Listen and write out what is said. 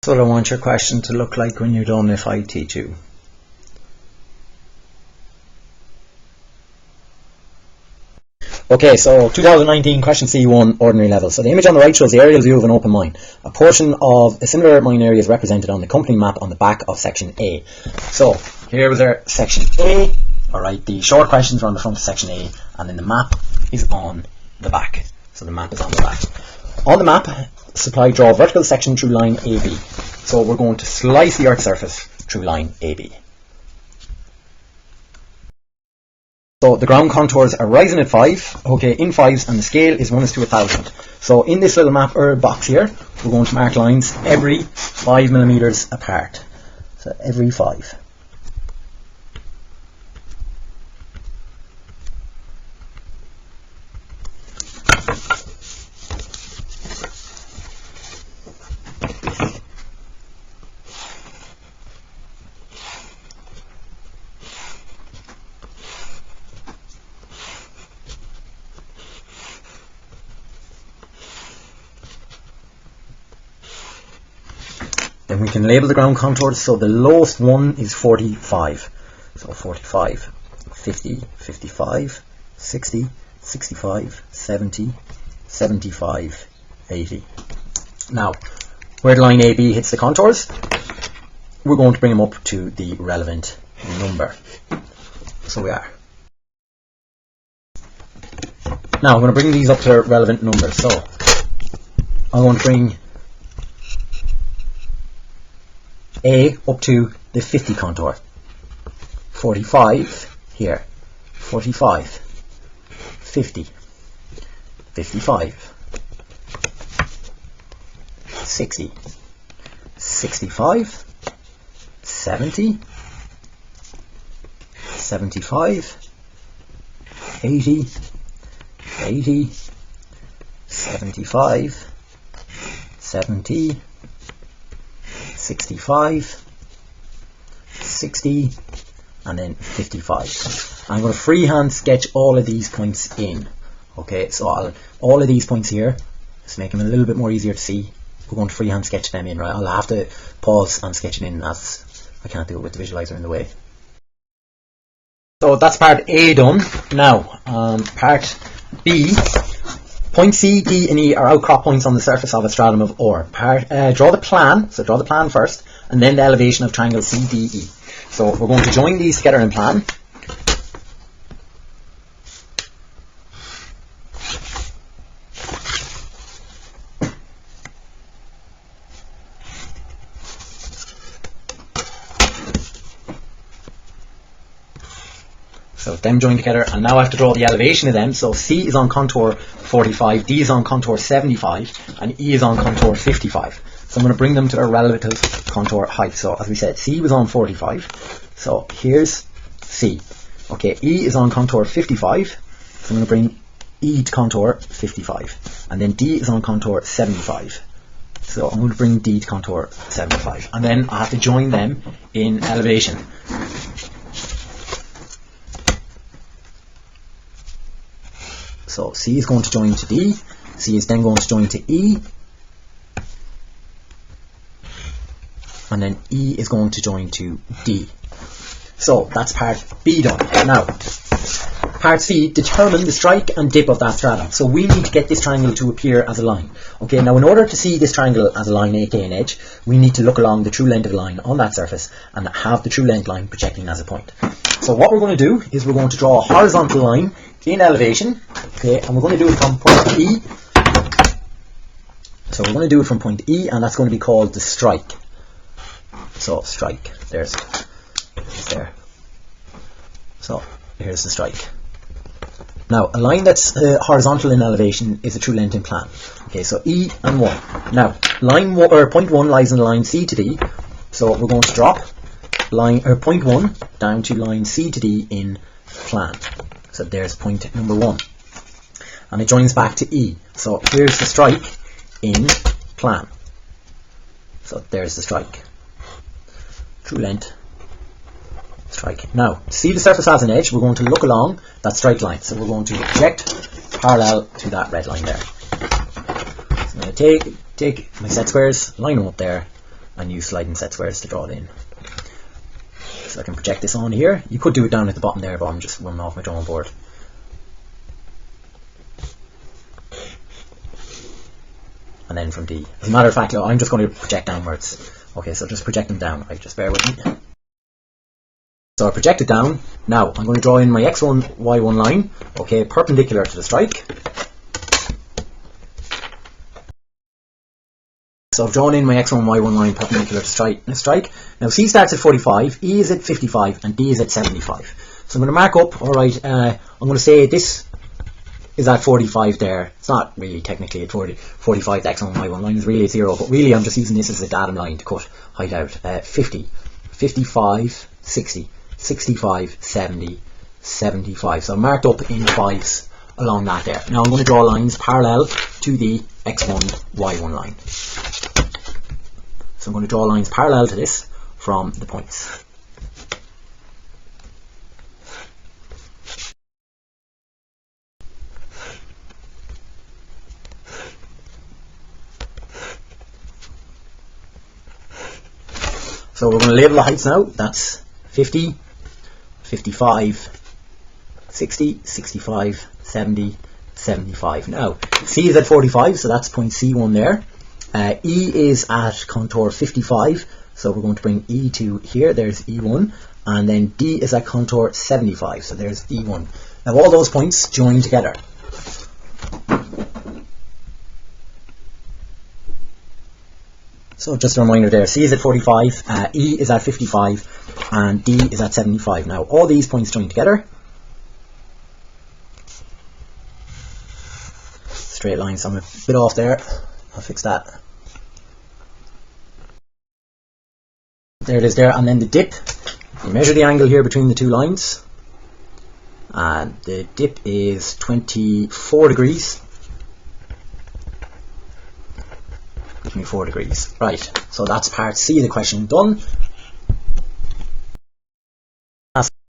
That's what I want your question to look like when you're done if I teach you. Okay, so 2019 question C1 ordinary level. So the image on the right shows the aerial view of an open mine. A portion of a similar mine area is represented on the accompanying map on the back of section A. So here was our section A. Alright, the short questions are on the front of section A, and then the map is on the back. So the map is on the back. On the map, supply draw a vertical section through line AB. So we're going to slice the Earth's surface through line AB. So the ground contours are rising at 5, okay, in 5s, and the scale is 1:1000. So in this little map or box here, we're going to mark lines every 5 millimeters apart. So every 5. Then we can label the ground contours. So the lowest one is 45. So 45, 50, 55, 60, 65, 70, 75, 80. Now, where the line AB hits the contours, we're going to bring them up to the relevant number. So we are. Now I'm going to bring these up to their relevant numbers. So I'm going to bring A up to the 50 contour, 45 here, 45, 50, 55, 60, 65, 70, 75, 80, 80, 75, 70, 65, 60, and then 55. I'm going to freehand sketch all of these points in. Okay, so all of these points here, just make them a little bit more easier to see. We're going to freehand sketch them in, right? I'll have to pause and sketch it in as I can't do it with the visualizer in the way. So that's part A done. Now, part B. Point C, D, and E are outcrop points on the surface of a stratum of ore. Draw the plan, so draw the plan first, and then the elevation of triangle CDE. So we're going to join these together in plan. So them joined together, and now I have to draw the elevation of them. So C is on contour 45, D is on contour 75, and E is on contour 55. So I'm going to bring them to their relative contour height. So as we said, C was on 45. So here's C. Okay, E is on contour 55. So I'm going to bring E to contour 55. And then D is on contour 75. So I'm going to bring D to contour 75. And then I have to join them in elevation. So C is going to join to D, C is then going to join to E, and then E is going to join to D. So that's part B done. Now, part C, determine the strike and dip of that stratum. So we need to get this triangle to appear as a line. Okay, now in order to see this triangle as a line, aka an edge, we need to look along the true length of the line on that surface and have the true length line projecting as a point. So what we're going to do is we're going to draw a horizontal line in elevation, okay, and we're going to do it from point E. So we're going to do it from point E, and that's going to be called the strike. So strike, there's there. So here's the strike. Now a line that's horizontal in elevation is a true length in plan. Okay, so E and 1. Now point 1 lies in the line C to D, so we're going to drop point 1 down to line C to D in plan. So there's point number 1, and it joins back to E. So here's the strike in plan. So there's the strike. True length strike. Now, to see the surface as an edge, we're going to look along that strike line. So we're going to project parallel to that red line there. So I'm going to take my set squares, line them up there, and use sliding set squares to draw it in. So I can project this on here. You could do it down at the bottom there, but I'm just running off my drawing board. And then from D. As a matter of fact, I'm just going to project downwards. Okay, so just project them down. Right, just bear with me. So I project it down. Now I'm going to draw in my x1, y1 line. Okay, perpendicular to the strike. So I've drawn in my x1, y1 line perpendicular to strike. Now C starts at 45, E is at 55, and D is at 75. So I'm going to mark up. Alright, I'm going to say this is at 45 there. It's not really technically at 45, the x1, y1 line is really at 0, but really I'm just using this as a datum line to cut height out. 50, 55, 60, 65, 70, 75. So I'm marked up in 5s along that there. Now I'm going to draw lines parallel to the x1, y1 line. So I'm going to draw lines parallel to this from the points. So we're going to label the heights now. That's 50, 55, 60, 65, 70, 75. Now, C is at 45, so that's point C1 there. E is at contour 55, so we're going to bring E to here. There's E1. And then D is at contour 75, so there's E1. Now all those points join together. So just a reminder there, C is at 45, E is at 55, and D is at 75. Now all these points join together. Straight line, so I'm a bit off there. I'll fix that. There it is there, and then the dip. You measure the angle here between the two lines. And the dip is 24 degrees. 24 degrees. Right, so that's part C of the question done.